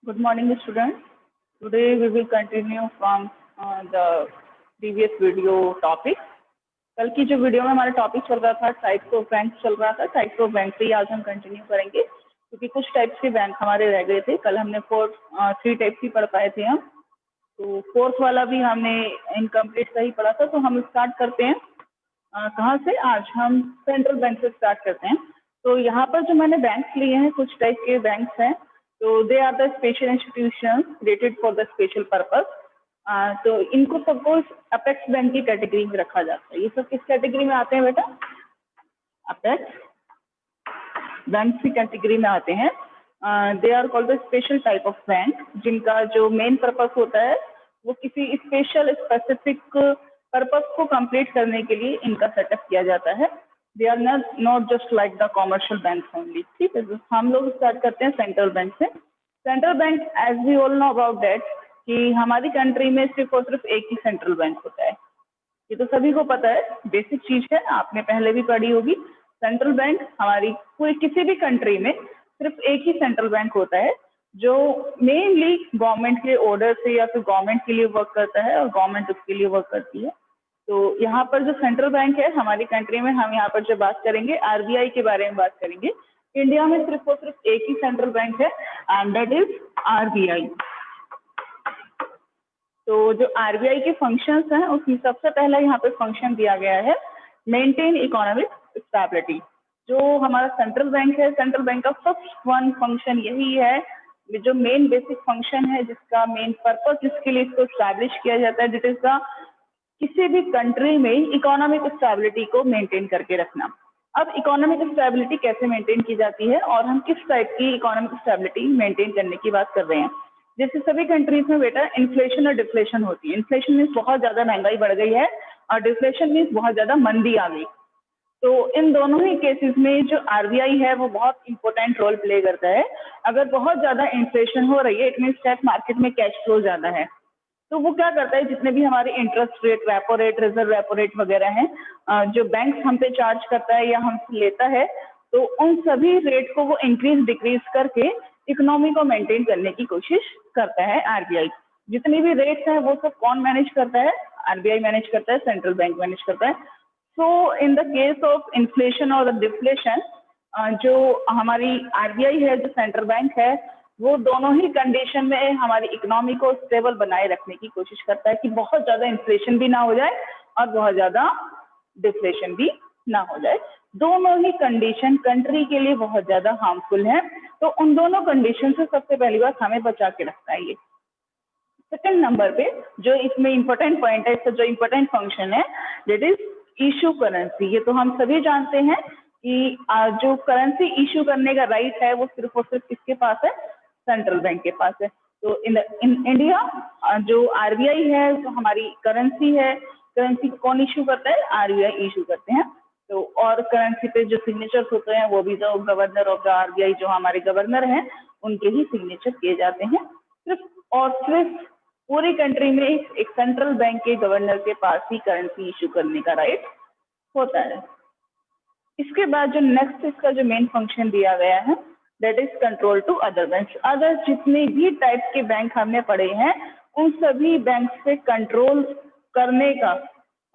Good morning, students. Today we will continue from the previous video topic. कल की जो video में हमारा टॉपिक चल रहा था टाइप्स ऑफ बैंक चल रहा था। टाइप्स ऑफ बैंक से ही आज हम कंटिन्यू करेंगे क्योंकि कुछ टाइप्स के बैंक हमारे रह गए थे। कल हमने थ्री टाइप्स ही पढ़ पाए थे हम, तो फोर्थ वाला भी हमने इनकम्प्लीट का ही पढ़ा था। तो हम स्टार्ट करते हैं कहाँ से? आज हम सेंट्रल बैंक से स्टार्ट करते हैं। तो यहाँ पर जो मैंने बैंक्स लिए हैं, कुछ टाइप के बैंक्स हैं। तो they are the special institution created for the special purpose. तो इनको सबको अपेक्स बैंक की कैटेगरी में रखा जाता है। ये सब किस कैटेगरी में आते हैं बेटा? अपेक्स बैंक की कैटेगरी में आते हैं। They are called the special type of bank, जिनका जो मेन पर्पस होता है वो किसी स्पेशल स्पेसिफिक पर्पस को कंप्लीट करने के लिए इनका सेटअप किया जाता है। They are not just like the commercial bank only. ठीक है, तो हम लोग स्टार्ट करते हैं सेंट्रल बैंक से। Central bank, as we all know about that, कि हमारी कंट्री में सिर्फ और सिर्फ एक ही सेंट्रल बैंक होता है। ये तो सभी को पता है, बेसिक चीज है, आपने पहले भी पढ़ी होगी। सेंट्रल बैंक हमारी कोई किसी भी कंट्री में सिर्फ एक ही सेंट्रल बैंक होता है जो मेनली गवर्नमेंट के ऑर्डर से या फिर गवर्नमेंट के लिए वर्क करता है और गवर्नमेंट उसके लिए वर्क करती है। तो यहाँ पर जो सेंट्रल बैंक है हमारी कंट्री में, हम यहाँ पर जो बात करेंगे आरबीआई के बारे में बात करेंगे। इंडिया में सिर्फ और सिर्फ एक ही सेंट्रल बैंक है एंड दैट इज आरबीआई। तो जो आरबीआई के फंक्शंस हैं उसमें सबसे पहला यहाँ पे फंक्शन दिया गया है मेंटेन इकोनॉमिक स्टेबिलिटी। जो हमारा सेंट्रल बैंक है, सेंट्रल बैंक का फर्स्ट वन फंक्शन यही है, जो मेन बेसिक फंक्शन है, जिसका मेन पर्पस जिसके लिए इसको स्टैब्लिश किया जाता है, दिट इज द किसी भी कंट्री में इकोनॉमिक स्टेबिलिटी को मेंटेन करके रखना। अब इकोनॉमिक स्टेबिलिटी कैसे मेंटेन की जाती है और हम किस टाइप की इकोनॉमिक स्टेबिलिटी मेंटेन करने की बात कर रहे हैं? जैसे सभी कंट्रीज में बेटा इन्फ्लेशन और डिफ्लेशन होती है। इन्फ्लेशन मीन्स बहुत ज्यादा महंगाई बढ़ गई है और डिफ्लेशन मीन्स बहुत ज्यादा मंदी आ गई। तो इन दोनों ही केसेस में जो आरबीआई है वो बहुत इंपॉर्टेंट रोल प्ले करता है। अगर बहुत ज्यादा इन्फ्लेशन हो रही है, इट मीन्स दैट मार्केट में कैश फ्लो ज्यादा है, तो वो क्या करता है, जितने भी हमारे interest rate, repo rate, reserve repo rate वगैरह हैं, जो बैंक हम पे चार्ज करता है या हमसे लेता है, तो उन सभी रेट को वो इंक्रीज डिक्रीज करके इकोनॉमी को मेंटेन करने की कोशिश करता है आरबीआई। जितनी भी रेट्स हैं वो सब कौन मैनेज करता है? आरबीआई मैनेज करता है, सेंट्रल बैंक मैनेज करता है। So in the case of inflation और डिफ्लेशन, जो हमारी आरबीआई है, जो सेंट्रल बैंक है, वो दोनों ही कंडीशन में हमारी इकोनॉमी को स्टेबल बनाए रखने की कोशिश करता है कि बहुत ज्यादा इन्फ्लेशन भी ना हो जाए और बहुत ज्यादा डिफ्लेशन भी ना हो जाए। दोनों ही कंडीशन कंट्री के लिए बहुत ज्यादा हार्मफुल है, तो उन दोनों कंडीशन से सबसे पहली बात हमें बचा के रखता है ये। सेकंड नंबर पे जो इसमें इंपॉर्टेंट पॉइंट है, इसका जो इंपॉर्टेंट फंक्शन है, दैट इज इशू करेंसी। ये तो हम सभी जानते हैं कि जो करेंसी इशू करने का राइट है वो सिर्फ और सिर्फ किसके पास है? सेंट्रल बैंक के पास है। तो इन इंडिया जो आरबीआई है, जो हमारी करेंसी है, करेंसी को कौन इशू करता है? आरबीआई इशू करते हैं। तो और करेंसी पे जो सिग्नेचर्स होते हैं वो भी जो गवर्नर ऑफ द आरबीआई, जो हमारे गवर्नर हैं, उनके ही सिग्नेचर किए जाते हैं। सिर्फ और सिर्फ पूरी कंट्री में एक सेंट्रल बैंक के गवर्नर के पास ही करेंसी इशू करने का राइट होता है। इसके बाद जो नेक्स्ट इसका जो मेन फंक्शन दिया गया है, that is control to other bank. Other जितने भी टाइप के बैंक हमने पढ़े हैं उन सभी बैंक से कंट्रोल करने का,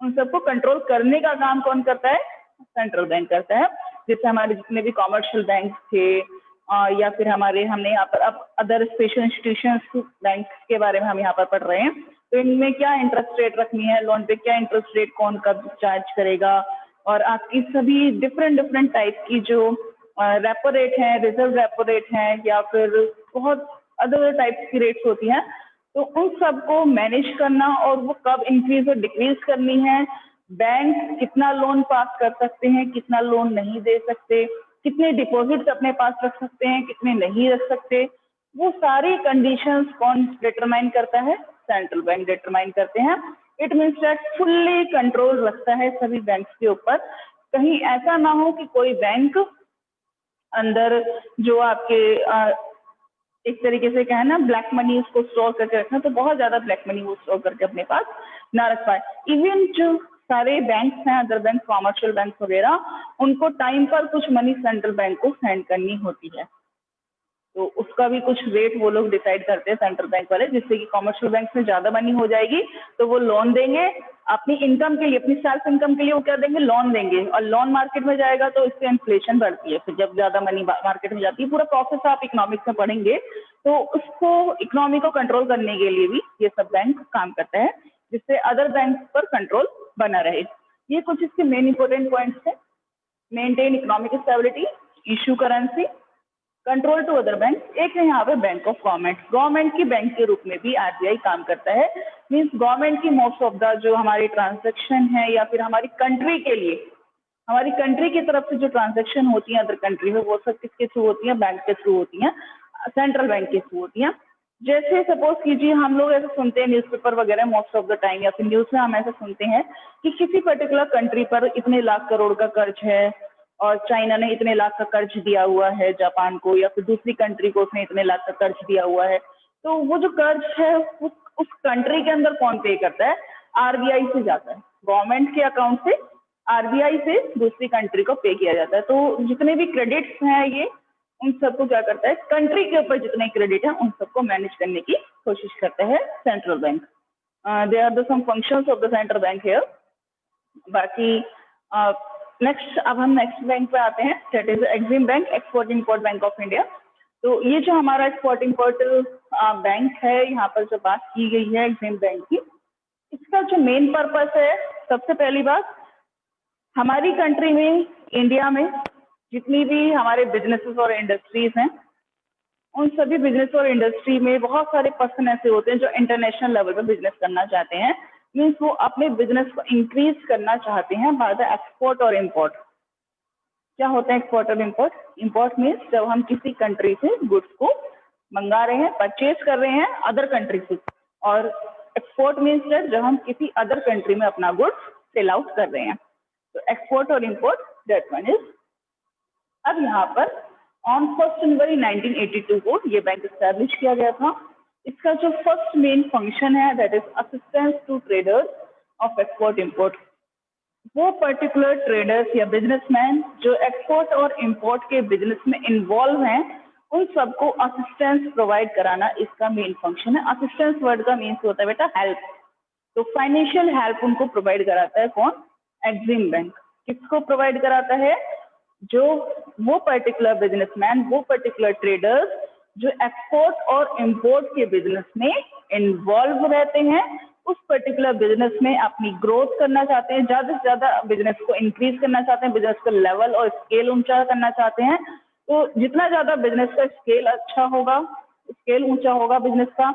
उन सबको कंट्रोल करने का काम कौन करता है? सेंट्रल बैंक करता है। जैसे हमारे जितने भी कॉमर्शियल बैंक थे या फिर हमने यहाँ पर अब अदर स्पेशल इंस्टीट्यूशंस बैंक के बारे में हम यहाँ पर पढ़ रहे हैं, तो इनमें क्या इंटरेस्ट रेट रखनी है, लोन पे क्या इंटरेस्ट रेट कौन कब चार्ज करेगा, और आपकी सभी डिफरेंट टाइप की जो रेपो रेट है, रिजर्व रेपो रेट है, या फिर बहुत अदर टाइप की रेट्स होती हैं, तो उन सबको मैनेज करना और वो कब इंक्रीज और डिक्रीज करनी है, बैंक कितना लोन पास कर सकते हैं, कितना लोन नहीं दे सकते, कितने डिपॉजिट्स अपने पास रख सकते हैं, कितने नहीं रख सकते, वो सारी कंडीशंस कौन डिटरमाइन करता है? सेंट्रल बैंक डिटरमाइन करते हैं। It means that fully control रखता है सभी बैंक्स के ऊपर। कहीं ऐसा ना हो कि कोई बैंक अंदर जो आपके एक तरीके से कहे ना ब्लैक मनी उसको स्टोर करके रखना, तो बहुत ज्यादा ब्लैक मनी वो स्टोर करके अपने पास ना रख पाए। इवन जो सारे बैंक्स हैं, अदर बैंक, कॉमर्शियल बैंक वगैरह, उनको टाइम पर कुछ मनी सेंट्रल बैंक को सेंड करनी होती है। तो उसका भी कुछ रेट वो लोग डिसाइड करते हैं सेंट्रल बैंक वाले, जिससे कि कॉमर्शियल बैंक में ज़्यादा मनी हो जाएगी तो वो लोन देंगे अपनी इनकम के लिए, अपनी सेल्फ इनकम के लिए वो क्या देंगे, लोन देंगे। और लोन मार्केट में जाएगा तो इससे इन्फ्लेशन बढ़ती है, फिर जब ज़्यादा मनी मार्केट में जाती है, पूरा प्रोसेस आप इकोनॉमिक्स में पढ़ेंगे, तो उसको इकोनॉमी को कंट्रोल करने के लिए भी ये सब बैंक काम करता है, जिससे अदर बैंक पर कंट्रोल बना रहे। ये कुछ इसके मेन इंपॉर्टेंट पॉइंट्स हैं। Maintain economic stability, issue currency, control to other bank. एक है यहाँ पे बैंक ऑफ गवर्नमेंट, गवर्नमेंट की बैंक के रूप में भी आरबीआई काम करता है। मीन्स गवर्नमेंट की मोस्ट ऑफ द जो हमारी ट्रांजैक्शन है या फिर हमारी कंट्री के लिए, हमारी कंट्री की तरफ से जो ट्रांजैक्शन होती है अदर कंट्री में, वो सब किसके थ्रू होती है, बैंक के थ्रू होती है, सेंट्रल बैंक के थ्रू होती है। जैसे सपोज कीजिए हम लोग ऐसे सुनते हैं न्यूज़पेपर वगैरह मोस्ट ऑफ द टाइम, या फिर न्यूज़ में हम ऐसे सुनते हैं कि किसी पर्टिकुलर कंट्री पर इतने लाख करोड़ का कर्ज है और चाइना ने इतने लाख का कर्ज दिया हुआ है जापान को, या फिर दूसरी कंट्री को उसने इतने लाख का कर्ज दिया हुआ है। तो वो जो कर्ज है उस कंट्री के अंदर कौन पे करता है, आरबीआई से जाता है, गवर्नमेंट के अकाउंट से आरबीआई से दूसरी कंट्री को पे किया जाता है। तो जितने भी क्रेडिट्स हैं ये, उन सबको क्या करता है, कंट्री के ऊपर जितने क्रेडिट है उन सबको मैनेज करने की कोशिश करता है central bank. They are the some functions of the central bank here. बाकी नेक्स्ट, अब हम नेक्स्ट बैंक पे आते हैं, that is EXIM bank, export import bank of India. तो ये जो हमारा एक्सपोर्ट इंपोर्ट बैंक है, यहाँ पर जो बात की गई है एक्सिम बैंक की, इसका जो मेन पर्पस है, सबसे पहली बात, हमारी कंट्री में, इंडिया में जितनी भी हमारे बिजनेसेस और इंडस्ट्रीज हैं, उन सभी बिजनेस और इंडस्ट्री में बहुत सारे पर्सन ऐसे होते हैं जो इंटरनेशनल लेवल पे बिजनेस करना चाहते हैं। मीन्स वो अपने बिजनेस को इंक्रीज करना चाहते हैं बाय द एक्सपोर्ट और इम्पोर्ट। क्या होता है एक्सपोर्ट और इम्पोर्ट? इम्पोर्ट मीन्स जब हम किसी कंट्री से गुड्स को मंगा रहे हैं, परचेज कर रहे हैं अदर कंट्री से, और एक्सपोर्ट मीन्स जब हम किसी अदर कंट्री में अपना गुड्स सेल आउट कर रहे हैं। तो एक्सपोर्ट और इम्पोर्ट, दैट वन इज। अब यहाँ पर ऑन 1 जनवरी 1982 को ये बैंक एस्टैब्लिश किया गया था। इसका जो फर्स्ट मेन फंक्शन है that is assistance to traders of export import. वो पर्टिकुलर ट्रेडर्स या बिजनेसमैन जो एक्सपोर्ट और इम्पोर्ट के बिजनेस में इन्वॉल्व हैं, उन सबको असिस्टेंस प्रोवाइड कराना इसका मेन फंक्शन है। असिस्टेंस वर्ड का मीन्स होता है बेटा हेल्प। तो फाइनेंशियल हेल्प उनको प्रोवाइड कराता है कौन? Exim bank. किसको प्रोवाइड कराता है? जो वो पर्टिकुलर बिजनेसमैन, वो पर्टिकुलर ट्रेडर्स जो एक्सपोर्ट और इंपोर्ट के बिजनेस में इन्वॉल्व रहते हैं, उस पर्टिकुलर बिजनेस में अपनी ग्रोथ करना चाहते हैं, ज़्यादा से ज़्यादा बिजनेस को इंक्रीज करना चाहते हैं, बिजनेस का लेवल और स्केल ऊंचा करना चाहते हैं। तो जितना ज़्यादा बिजनेस का स्केल अच्छा होगा, स्केल ऊंचा होगा बिजनेस का,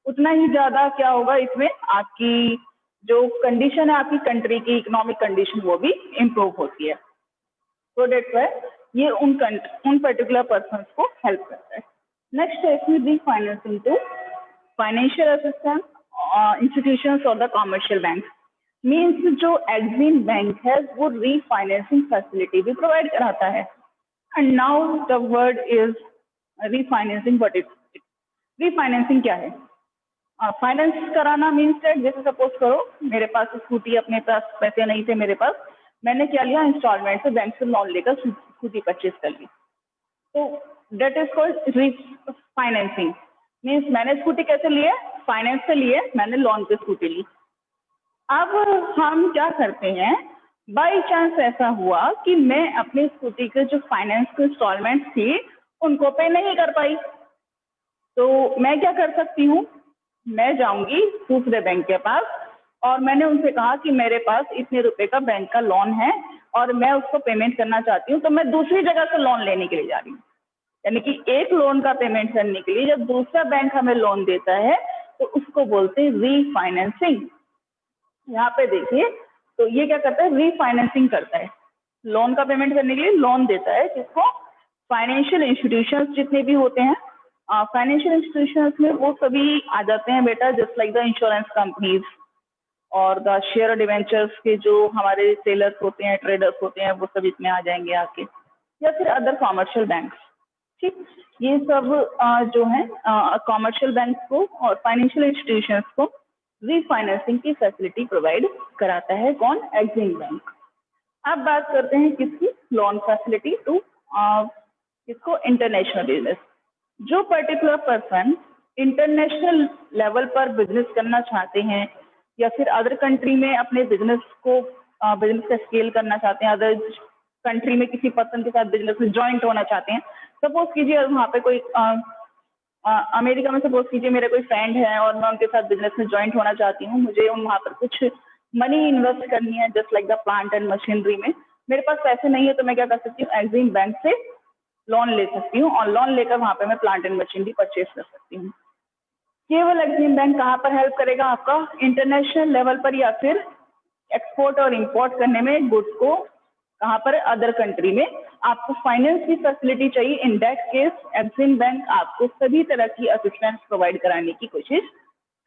उतना ही ज़्यादा क्या होगा, इसमें आपकी जो कंडीशन है, आपकी कंट्री की इकोनॉमिक कंडीशन, वो भी इम्प्रूव होती है। तो डेट्स वाई ये उन पर्टिकुलर पर्सन को हेल्प करता है। नेक्स्ट है इसमें the financing to financial assistance institutions और द कॉमर्शियल बैंक। मीन्स जो एक्सिम बैंक है वो रीफाइनेंसिंग फैसिलिटी भी प्रोवाइड कराता है। And now the word is refinancing. What is refinancing? क्या है? फाइनेंस कराना मीन्स दैट, जैसे सपोज करो मेरे पास स्कूटी, अपने पास पैसे नहीं थे मेरे पास, मैंने क्या लिया, इंस्टॉलमेंट से बैंक से लोन लेकर स्कूटी परचेज कर ली। तो that is called financing. Means मैंने स्कूटी कैसे ली है? फाइनेंस से लिए, मैंने लोन पे स्कूटी ली। अब हम क्या करते हैं, बाई चांस ऐसा हुआ कि मैं अपनी स्कूटी के जो फाइनेंस के इंस्टॉलमेंट थी उनको पे नहीं कर पाई, तो मैं क्या कर सकती हूँ, मैं जाऊंगी दूसरे बैंक के पास और मैंने उनसे कहा कि मेरे पास इतने रुपए का बैंक का लोन है और मैं उसको पेमेंट करना चाहती हूँ, तो मैं दूसरी जगह से लोन लेने के लिए जा रही हूँ। यानी कि एक लोन का पेमेंट करने के लिए जब दूसरा बैंक हमें लोन देता है तो उसको बोलते हैं रीफाइनेंसिंग। यहाँ पे देखिए, तो ये क्या करता है, रीफाइनेंसिंग करता है, लोन का पेमेंट करने के लिए लोन देता है। किसको? फाइनेंशियल इंस्टीट्यूशंस जितने भी होते हैं, फाइनेंशियल इंस्टीट्यूशंस में वो सभी आ जाते हैं बेटा, just like the insurance companies और द शेयर डिवेंचर्स के जो हमारे सेलर्स होते हैं, ट्रेडर्स होते हैं, वो सब इसमें आ जाएंगे आके, या फिर अदर कॉमर्शियल बैंक्स। ठीक, ये सब जो है कॉमर्शियल बैंक को और फाइनेंशियल इंस्टीट्यूशंस को रीफाइनेंसिंग की फैसिलिटी प्रोवाइड कराता है कौन? Exim bank. अब बात करते हैं किसकी? लोन फैसिलिटी टू किसको? International business. जो पर्टिकुलर पर्सन इंटरनेशनल लेवल पर बिजनेस करना चाहते हैं या फिर अदर कंट्री में अपने बिजनेस का स्केल करना चाहते हैं, अदर कंट्री में किसी पर्सन के साथ बिजनेस में ज्वाइंट होना चाहते हैं। सपोज कीजिए वहाँ पे कोई अमेरिका में सपोज कीजिए मेरे कोई फ्रेंड है और मैं उनके साथ बिजनेस में ज्वाइंट होना चाहती हूँ, मुझे वहाँ पर कुछ मनी इन्वेस्ट करनी है just like the plant and machinery में। मेरे पास पैसे नहीं है तो मैं क्या कर सकती हूँ, एक्सिम बैंक से लोन ले सकती हूँ और लोन लेकर वहाँ पे मैं प्लांट एंड मशीनरी परचेज कर सकती हूँ। केवल एक्सिम बैंक कहाँ पर हेल्प करेगा आपका, इंटरनेशनल लेवल पर या फिर एक्सपोर्ट और इंपोर्ट करने में गुड्स को, कहाँ पर, अदर कंट्री में। आपको फाइनेंस की फैसिलिटी चाहिए, इन दैट केस एक्सिम बैंक आपको सभी तरह की असिस्टेंस प्रोवाइड कराने की कोशिश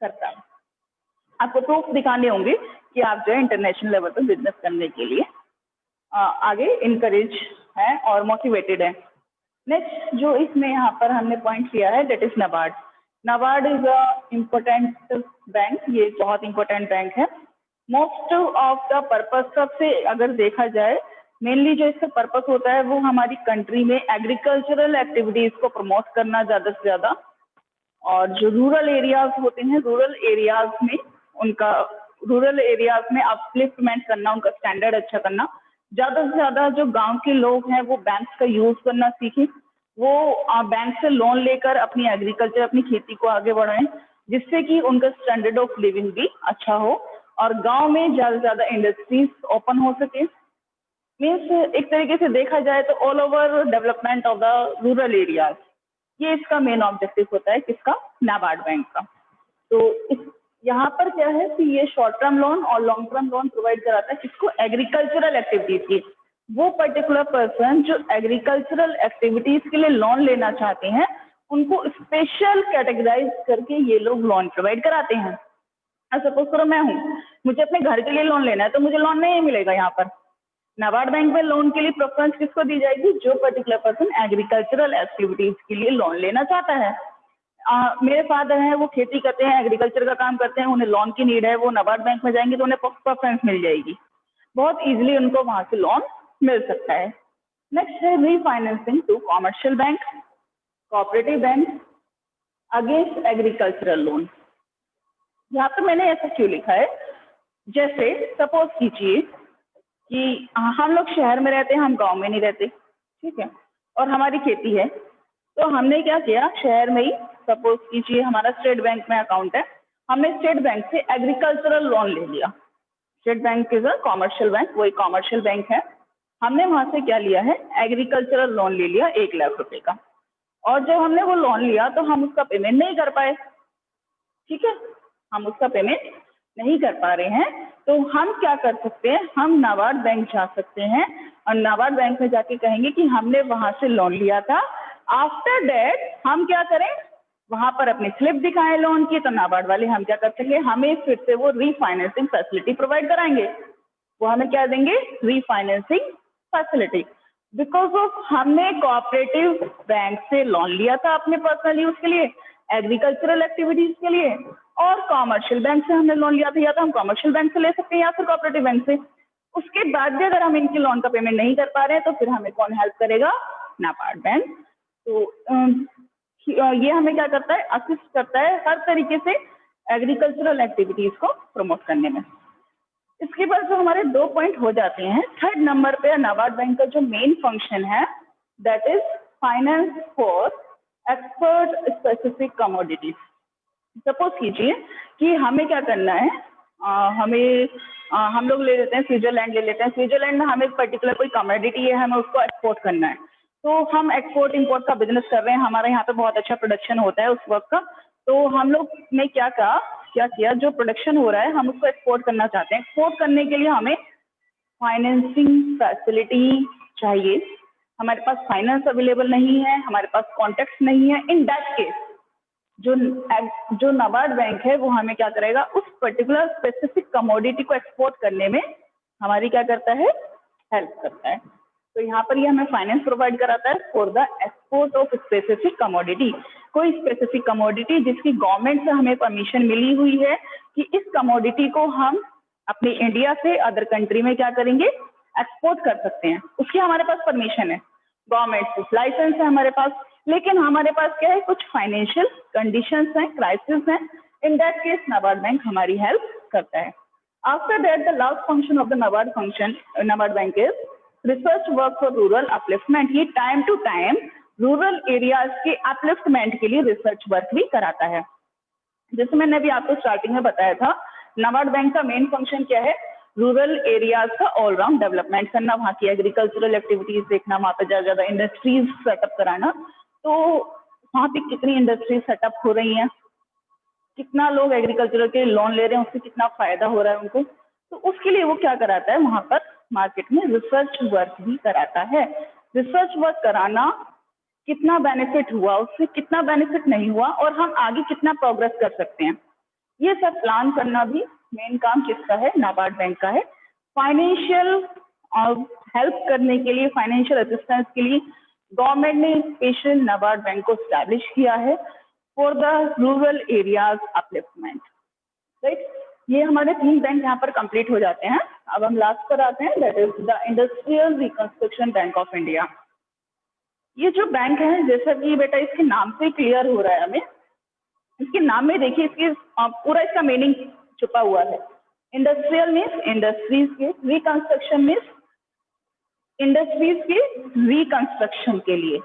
करता है। आपको प्रूफ दिखाने होंगे कि आप जो है इंटरनेशनल लेवल पर बिजनेस करने के लिए आगे इनकरेज है और मोटिवेटेड है। नेक्स्ट जो इसमें यहाँ पर हमने पॉइंट किया है that is NABARD. NABARD is a important bank, ये बहुत इंपॉर्टेंट बैंक है। मोस्ट ऑफ द पर्पस सबसे अगर देखा जाए मेनली जो इसका पर्पस होता है वो हमारी कंट्री में एग्रीकल्चरल एक्टिविटीज को प्रमोट करना ज़्यादा से ज़्यादा, और जो रूरल एरियाज होते हैं रूरल एरियाज में अपलिफ्टमेंट करना, उनका स्टैंडर्ड अच्छा करना। ज़्यादा से ज़्यादा जो गांव के लोग हैं वो बैंक्स का यूज़ करना सीखें, वो बैंक से लोन लेकर अपनी एग्रीकल्चर, अपनी खेती को आगे बढ़ाएं, जिससे कि उनका स्टैंडर्ड ऑफ लिविंग भी अच्छा हो और गांव में ज़्यादा से ज़्यादा इंडस्ट्रीज ओपन हो सके। मीन्स एक तरीके से देखा जाए तो all over development of the rural areas, ये इसका मेन ऑब्जेक्टिव होता है किसका, नाबार्ड बैंक का। तो इस यहाँ पर क्या है कि ये शॉर्ट टर्म लोन और लॉन्ग टर्म लोन प्रोवाइड कराता है किसको, एग्रीकल्चरल एक्टिविटीज की। वो पर्टिकुलर पर्सन जो एग्रीकल्चरल एक्टिविटीज के लिए लोन लेना चाहते हैं उनको स्पेशल कैटेगराइज करके ये लोग लोन प्रोवाइड कराते हैं। सपोज करो मैं हूँ, मुझे अपने घर के लिए लोन लेना है तो मुझे लोन नहीं मिलेगा यहाँ पर। नाबार्ड बैंक में लोन के लिए प्रेफरेंस किसको दी जाएगी, जो पर्टिकुलर पर्सन एग्रीकल्चरल एक्टिविटीज के लिए लोन लेना चाहता है। मेरे फादर हैं, वो खेती करते हैं, एग्रीकल्चर का काम करते हैं, उन्हें लोन की नीड है, वो नाबार्ड बैंक में जाएंगे तो उन्हें प्रेफरेंस मिल जाएगी, बहुत इजीली उनको वहां से लोन मिल सकता है। नेक्स्ट है refinancing to commercial bank, cooperative bank against agricultural loan. यहाँ पर मैंने ऐसा क्यों लिखा है, जैसे सपोज कीजिए कि हम लोग शहर में रहते हैं, हम गांव में नहीं रहते, ठीक है, और हमारी खेती है, तो हमने क्या किया, शहर में ही सपोज कीजिए हमारा स्टेट बैंक में अकाउंट है, हमने स्टेट बैंक से एग्रीकल्चरल लोन ले लिया। State bank is a commercial bank, वही कॉमर्शियल बैंक है। हमने वहां से क्या लिया है, एग्रीकल्चरल लोन ले लिया 1 लाख रुपए का, और जब हमने वो लोन लिया तो हम उसका पेमेंट नहीं कर पाए, ठीक है, हम उसका पेमेंट नहीं कर पा रहे हैं, तो हम क्या कर सकते हैं, हम नाबार्ड बैंक जा सकते हैं और नाबार्ड बैंक में जाके कहेंगे कि हमने वहां से लोन लिया था। आफ्टर दैट हम क्या करें, वहां पर अपनी स्लिप दिखाएं लोन की, तो नाबार्ड वाले हम क्या कर सकेंगे, हमें फिर से वो रीफाइनेंसिंग फैसिलिटी प्रोवाइड कराएंगे। वो हमें क्या देंगे, रीफाइनेंसिंग फैसिलिटी, बिकॉज ऑफ हमने कोऑपरेटिव बैंक से लोन लिया था अपने पर्सनल यूज के लिए, एग्रीकल्चरल एक्टिविटीज के लिए, और कॉमर्शियल बैंक से हमने लोन लिया था, या तो हम कॉमर्शियल बैंक से ले सकते हैं या फिर कोऑपरेटिव बैंक से। उसके बाद भी अगर हम इनके लोन का पेमेंट नहीं कर पा रहे हैं तो फिर हमें कौन हेल्प करेगा, नाबार्ड बैंक। तो ये हमें क्या करता है, असिस्ट करता है हर तरीके से एग्रीकल्चरल एक्टिविटीज को प्रमोट करने में। इसके बाद जो हमारे 2 पॉइंट हो जाते हैं, थर्ड नंबर पे नाबार्ड बैंक का जो मेन फंक्शन है that is finance for export specific commodities. Suppose कीजिए कि हमें क्या करना है, हम लोग ले लेते हैं स्विट्जरलैंड ले लेते हैं, स्विट्जरलैंड में हमें पर्टिकुलर कोई कमोडिटी है, हमें उसको एक्सपोर्ट करना है, तो हम एक्सपोर्ट इंपोर्ट का बिजनेस कर रहे हैं, हमारे यहाँ पे बहुत अच्छा प्रोडक्शन होता है उस वक्त का, तो हम लोग ने क्या किया, जो प्रोडक्शन हो रहा है हम उसको एक्सपोर्ट करना चाहते हैं। एक्सपोर्ट करने के लिए हमें फाइनेंसिंग फैसिलिटी चाहिए, हमारे पास फाइनेंस अवेलेबल नहीं है, हमारे पास कॉन्टेक्ट नहीं है, इन दैट केस जो नाबार्ड बैंक है वो हमें क्या करेगा, उस पर्टिकुलर स्पेसिफिक कमोडिटी को एक्सपोर्ट करने में हमारी क्या करता है, हेल्प करता है। तो यहाँ पर ये हमें फाइनेंस प्रोवाइड कराता है for the export of specific commodity, कोई स्पेसिफिक कमोडिटी जिसकी गवर्नमेंट से हमें परमिशन मिली हुई है कि इस कमोडिटी को हम अपने इंडिया से अदर कंट्री में क्या करेंगे, एक्सपोर्ट कर सकते हैं, उसकी हमारे पास परमिशन है, गवर्नमेंट से लाइसेंस है हमारे पास, लेकिन हमारे पास क्या है, कुछ फाइनेंशियल कंडीशंस हैं, क्राइसिस हैं, in that case NABARD bank हमारी हेल्प करता है। After that the last function of the NABARD bank is research work for rural upliftment. ये time to time rural areas के अपलिफ्टमेंट के लिए रिसर्च वर्क भी कराता है। जैसे मैंने अभी आपको स्टार्टिंग में बताया था, नाबार्ड बैंक का मेन फंक्शन क्या है, रूरल एरियाज का ऑलराउंड डेवलपमेंट करना, वहाँ की एग्रीकल्चरल एक्टिविटीज देखना, वहाँ पे ज्यादा इंडस्ट्रीज सेटअप कराना। तो वहाँ पे कितनी इंडस्ट्रीज सेटअप हो रही हैं, कितना लोग एग्रीकल्चर के लोन ले रहे हैं, उससे कितना फायदा हो रहा है उनको, तो उसके लिए वो क्या कराता है, वहां पर मार्केट में रिसर्च वर्क भी कराता है। रिसर्च वर्क कराना, कितना बेनिफिट हुआ, उससे कितना बेनिफिट नहीं हुआ, और हम आगे कितना प्रोग्रेस कर सकते हैं, ये सब प्लान करना भी मेन काम किसका है, नाबार्ड बैंक का है। फाइनेंशियल हेल्प करने के लिए, फाइनेंशियल असिस्टेंस के लिए गवर्नमेंट ने स्पेशल नाबार्ड बैंक को स्टैब्लिश किया है for the rural areas upliftment, right. ये हमारे 3 बैंक यहाँ पर कंप्लीट हो जाते हैं। अब हम लास्ट पर आते हैं, that is the industrial reconstruction bank of India. ये जो बैंक है, जैसा कि बेटा इसके नाम से क्लियर हो रहा है हमें, इसके नाम में देखिए, इसके पूरा इसका मीनिंग छुपा हुआ है। इंडस्ट्रियल मीन्स इंडस्ट्रीज के, रिकंस्ट्रक्शन मीन्स इंडस्ट्रीज के रिकंस्ट्रक्शन के लिए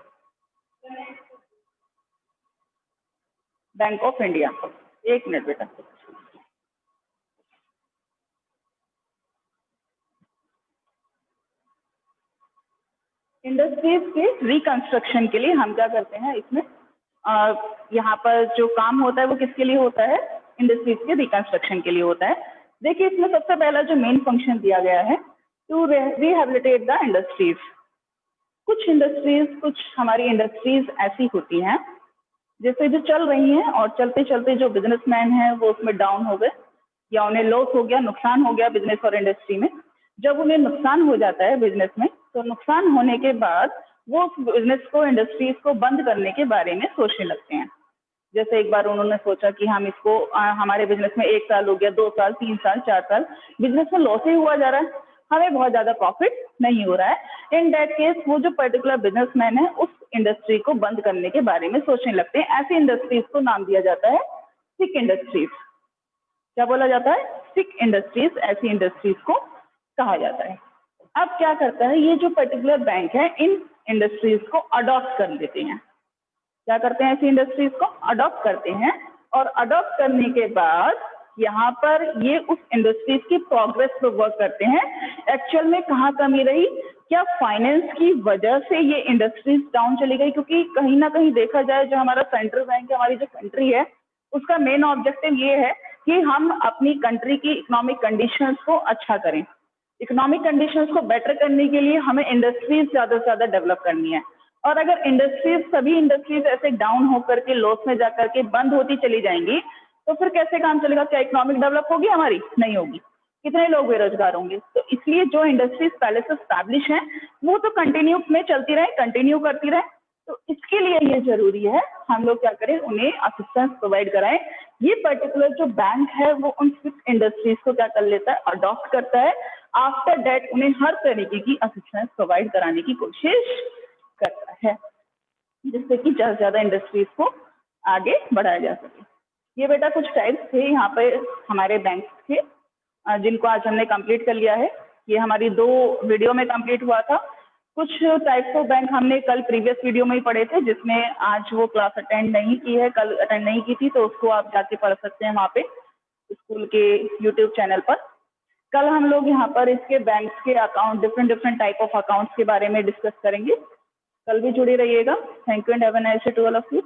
बैंक ऑफ इंडिया। एक मिनट बेटा, इंडस्ट्रीज के रिकंस्ट्रक्शन के लिए हम क्या करते हैं, इसमें यहाँ पर जो काम होता है वो किसके लिए होता है, इंडस्ट्रीज के रिकंस्ट्रक्शन के लिए होता है। देखिए इसमें सबसे पहला जो मेन फंक्शन दिया गया है, टू रिहेबिलिटेट द इंडस्ट्रीज। कुछ हमारी इंडस्ट्रीज ऐसी होती हैं जैसे जो चल रही हैं, और चलते चलते जो बिजनेसमैन हैं वो उसमें डाउन हो गए, या उन्हें लॉस हो गया, नुकसान हो गया बिजनेस और इंडस्ट्री में। जब उन्हें नुकसान हो जाता है बिजनेस में, तो नुकसान होने के बाद वो उस बिजनेस को, इंडस्ट्रीज को बंद करने के बारे में सोचने लगते हैं। जैसे एक बार उन्होंने सोचा कि हम इसको, हमारे बिजनेस में 1 साल हो गया, 2 साल, 3 साल, 4 साल बिजनेस में लॉस ही हुआ जा रहा है, हमें बहुत ज्यादा प्रॉफिट नहीं हो रहा है। इन दैट केस वो जो पर्टिकुलर बिजनेसमैन है उस इंडस्ट्री को बंद करने के बारे में सोचने लगते हैं। ऐसी इंडस्ट्रीज को नाम दिया जाता है सिक इंडस्ट्रीज। क्या बोला जाता है, सिक इंडस्ट्रीज, ऐसी इंडस्ट्रीज को कहा जाता है। अब क्या करता है, ये जो पर्टिकुलर बैंक है इन इंडस्ट्रीज को अडॉप्ट कर लेते हैं। क्या करते हैं, ऐसी इंडस्ट्रीज को अडॉप्ट करते हैं, और अडॉप्ट करने के बाद यहाँ पर ये उस इंडस्ट्रीज की प्रोग्रेस पर वर्क करते हैं। एक्चुअल में कहाँ कमी रही, क्या फाइनेंस की वजह से ये इंडस्ट्रीज डाउन चली गई, क्योंकि कहीं ना कहीं देखा जाए जो हमारा सेंट्रल बैंक है, हमारी जो कंट्री है, उसका मेन ऑब्जेक्टिव ये है कि हम अपनी कंट्री की इकोनॉमिक कंडीशंस को अच्छा करें। इकोनॉमिक कंडीशंस को बेटर करने के लिए हमें इंडस्ट्रीज ज्यादा से ज्यादा डेवलप करनी है, और अगर इंडस्ट्रीज, सभी इंडस्ट्रीज ऐसे डाउन होकर के, लॉस में जाकर के बंद होती चली जाएंगी, तो फिर कैसे काम चलेगा, क्या इकोनॉमिक डेवलप होगी हमारी, नहीं होगी, कितने लोग बेरोजगार होंगे। तो इसलिए जो इंडस्ट्रीज पहले से स्टैब्लिश हैं वो तो कंटिन्यू में चलती रहे, कंटिन्यू करती रहे। तो इसके लिए ये जरूरी है हम लोग क्या करें, उन्हें असिस्टेंस प्रोवाइड कराएं। ये पर्टिकुलर जो बैंक है वो उन सिक्स इंडस्ट्रीज को क्या कर लेता है, अडॉप्ट करता है। आफ्टर दैट उन्हें हर तरीके की असिस्टेंस प्रोवाइड कराने की कोशिश करता है, जिससे कि ज्यादा से ज्यादा इंडस्ट्रीज को आगे बढ़ाया जा सके। ये बेटा कुछ टाइप्स थे यहाँ पे हमारे बैंक के, जिनको आज हमने कंप्लीट कर लिया है। ये हमारी 2 वीडियो में कंप्लीट हुआ था। कुछ टाइप्स ऑफ बैंक हमने कल प्रीवियस वीडियो में ही पढ़े थे, जिसमें आज वो क्लास अटेंड नहीं की है, कल अटेंड नहीं की थी, तो उसको आप जाके पढ़ सकते हैं वहाँ पे स्कूल के यूट्यूब चैनल पर। कल हम लोग यहाँ पर इसके बैंक्स के account, different type of accounts के बारे में डिस्कस करेंगे। कल भी जुड़े रहिएगा। Thank you and have a nice day to all of you.